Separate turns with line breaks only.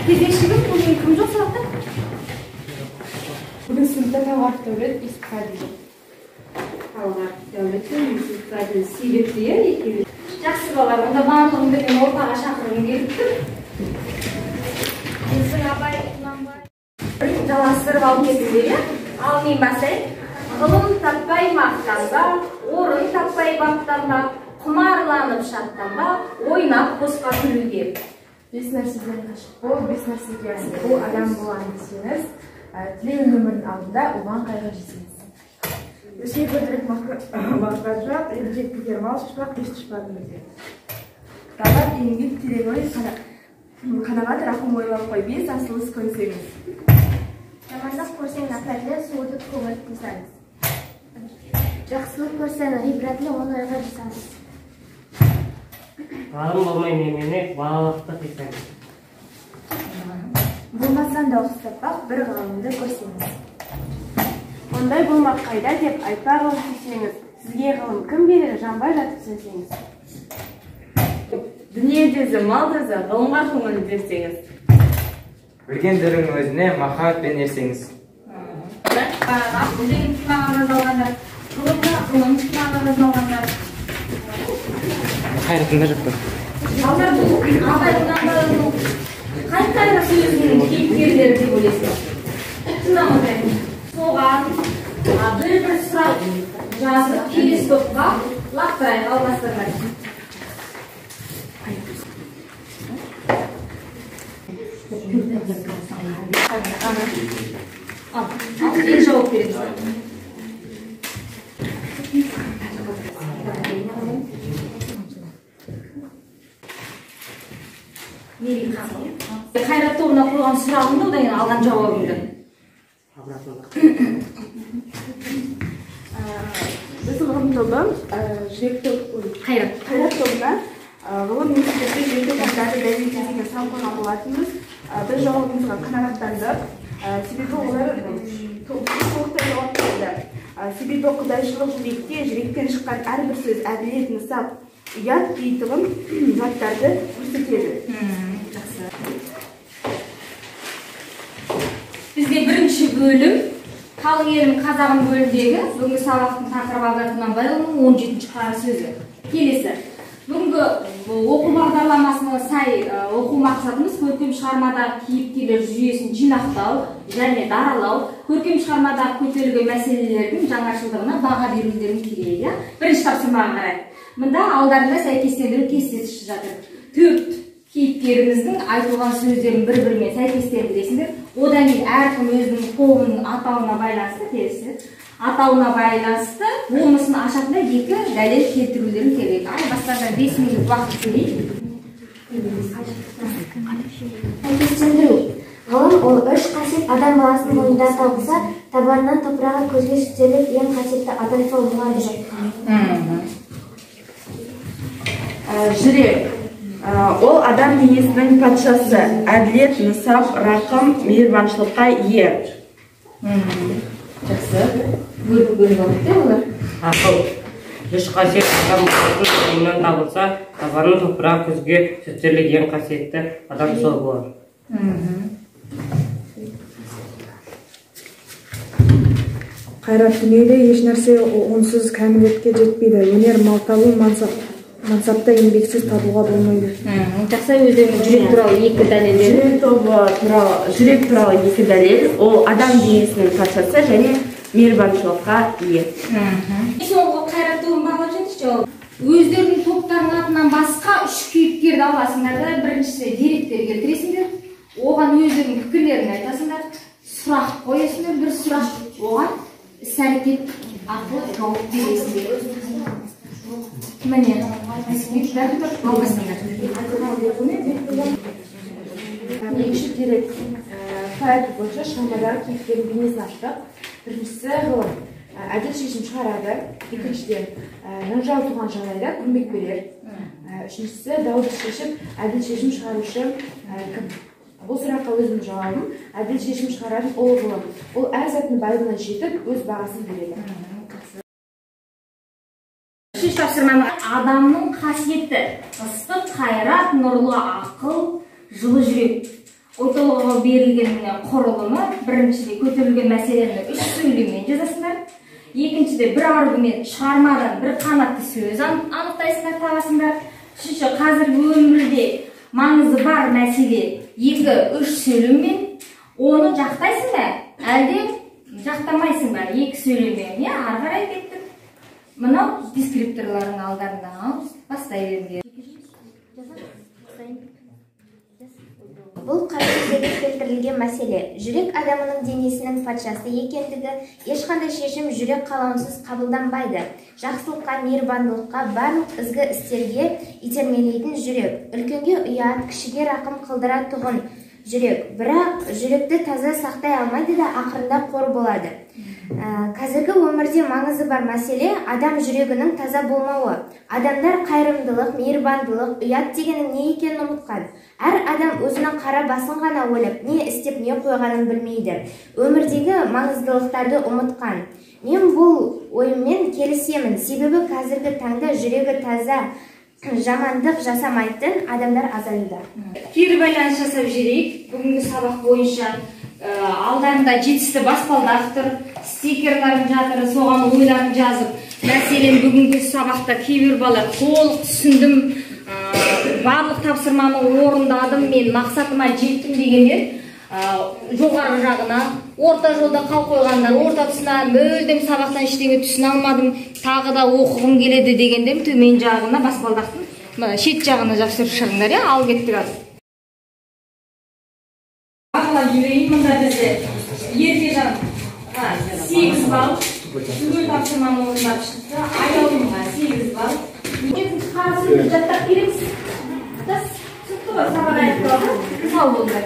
Кезекшілік бүгін кім жоқ сұрақта?
Бүгін сыныпта Талғат Дәулет, Юсуп Ғаділ.
Талғат Дәулет пен Юсуп Ғаділ себепті екеуі. Жақсы балалар, онда барлығыңды мен ортаға шақырғым келіп тұр. Біздің абай Құнанбай жалғастырып алып кетіңдер, ал мен бастайын. Ғылым таппай мақтанба, орын таппай баптанба, құмарланып шаттанба, ойнап босқа күлуге.
5 нәрседен қашық бол, 5 нәрсеге асық бол, адам болған десеңіз, тілеген өмірдің алдында оған қайғы жесеңіз. Өске көтірек маққажап, елжек пекер мал шышпақ, бес тұшпадың өте. Талап еңбек терең ой, қанағат рақым ойлап қой, 5 асылыс көнсеңіз.
Жамандық көрсең нәпәтлі, суыдып көңіл қылсаңыз. Жақсылық көрсең ғибратлы, оны ойға жасаңыз.
Ғалым болмай немене балалықты қисаңыз.
Болмасан да ұқсатпақ, бір ғалымды көрсеңіз. Ондай болмақ қайда деп айтпа ғылым сүйсеңіз, сізге ғылым кім берер, жанбай жатып сенсеңіз.
Дүниедегі малдызы ғылымға көңіл берсеңіз.
Білгендерің өзіне махаббатпен ерсеңіз.
Деген тұтмаға жазалғандар, ғылым тұтмаға жазалғандар.
Қайратында жоқ па?
Алдар бұл Абай Құнанбайұлының қай-қайғы сөзінің кейіпкерлері деп ойлайсыз? Тыңдамаңыз. Соған бір сұрақ жазып келесі топқа лақтырайық, алмастырмай. Мен жауап беремін. Қайрат тобына қойған сұрағымды, одан кейін алған жауабымды.
Біз ғылым тобы Қайрат тобына ғылым институты жеке таңдарды дәлелдеуге деген сан қойған болатынбыз. Біз жауабымызға қанағаттандық. Себебі олар толықтай жауап берді. Себебі құдайшылық жүректен шыққан әрбір сөз әділет, нысап, ұят дейтұғын заттарды көрсетеді.
Бізде бірінші бөлім Қалың елім қазағым бөлімдегі бүгінгі сабақтың тақырыбы Абай Құнанбайұлының 17-ші қара сөзі. Келесі. Бүгінгі оқу бағдарламасына сай оқу мақсатымыз көркем шығармадағы кейіпкерлер жүйесін жинақтау және даралау, көркем шығармадағы көтерілген мәселелердің жаңашылдығына баға берулерін келеді. Бірінші тапсырмаға қарай. Мында алдарында сәйкестендіру кестесі жатыр. 4 кейіпкеріміздің айтылған сөздерін бір-бірімен сәйкестендіресіңдер. Одан кейін әркім өзінің тобының атауына байланысты келесі. Атауына байланысты болмысын ашатында 2 дәлел келтірулерін керек. Ал бастардан 5 минут уақыт сөйлейді.
Сәйкестендіру. Ғылым ол 3 қасиет адам баласының бойында табылса, табанынан топырағы көзге жетерлік ең қасиетті адам сол болады.
Жүрек. Ол адам денесінің патшасы, әділет, нысап, рақым, мейірбаншылыққа ие.
Жақсы. Бөліп алды олар.
Ақыл. 3 қасиет адам баласының бойынан табылса, табанынан топырақ көзге жетерлік ең қасиетті адам сол болады.
Қайрат, дүниеде еш нәрсе онсыз кәмілетке жетпейді. Өнер, малталу, мансапта еңбексіз табуға болмайды.
Жақсы, өздерінің жүрек туралы 2 дәлелдер.
Жүрек туралы 2 дәлел. Ол адам денесінің патшасы және мейірбаншылыққа ие.
Соңғы Қайрат тобын бағалап жетішті. Өздерінің топтарының атынан басқа 3 кейіпкерді аласыңдар да, біріншісі деректер келтіресіңдер. Оған өздерінің пікірлерін айтасыңдар. Сұрақ қоясыңдар, бір сұрақ. Оған іс-әрекет арқылы жауап бересіңдер. Міне,
Екінші дерек файлы бойынша шығармадағы кейіпкердің бейнесін аштық. Біріншісі ғылым. Әділ шешім шығарады. Екіншіден жанжал туған жағдайда көмек берер. Үшіншісі дауды шешіп, әділ шешім шығарушы кім? Бұл сұраққа өзім жауабым. Әділ шешім шығаратын ол ғылым. Ол әр заттың байыбына жетіп, өз бағасын береді.
Үшінші тапсырманы адамның қасиеті ыстық, қайрат, нұрлы ақыл, жылы жүрек. Орталығы берілген құрылымы біріншіде көтерілген мәселені 3 сөйлеммен жазасыңдар. Екіншіде бір аргумент шығармадан бір қанатты сөз анықтайсыңдар, табасыңдар. Үшінші, қазіргі өмірде маңызы бар мәселе 2-3 сөйлеммен оны жақтайсың ба, әлде жақтамайсың ба? 2 сөйлеммен, ары қарай кеттік. Мынау дескрипторлардың алдарында бастай беріңдер.
Бұл қарашөздегі келтірілген мәселе. Жүрек адамының денесінің патшасы екендігі, ешқандай шешім жүрек қалауынсыз қабылданбайды. Жақсылыққа, мейірбандылыққа, барлық ізгі істерге итермелейтін жүрек. Үлкенге ұят, кішіге рақым қылдыра тұғын жүрек. Бірақ жүректі таза сақтай алмайды да ақырында қор болады. Қазіргі өмірде маңызы бар мәселе адам жүрегінің таза болмауы. Адамдар қайырымдылық, мейірбандылық, ұят дегеннің не екенін ұмытқан. Әр адам өзінің қара басын ғана ойлап, не істеп, не қойғанын білмейді. Өмірдегі маңыздылықтарды ұмытқан. Мен бұл ойыммен келісемін, себебі қазіргі таңда жүрегі таза, жамандық жасамайтын адамдар азаюда.
Кері байланыс жасап жіберейік. Бүгінгі сабақ бойынша алдарында жетісті баспалдақ тұр, стикерларын жатыр, соған ойларын жазып. Мәселен бүгінгі сабақта кейбір бала толық түсіндім, барлық тапсырманы орындадым, мен мақсатыма жеттім дегендер жоғары жағына, орта жолда қалып қойғандар, орта тұсына мүлдем сабақтан ештеңе түсіне алмадым, тағы да оқығым келеді дегендер төмен жағына, баспалдақтың шет жағына жақсы шығыңдар, ал кеттік аз. Ағылан жүрейін, мұнда бізде Еркежан 8 балл, түгел тапсырманы орындап шықты, Аяулымға 8 балл. Екінші қарасыңызды жаттап келеміз. Түсікті ғой, сабақ аяқталды, сау болыңдар.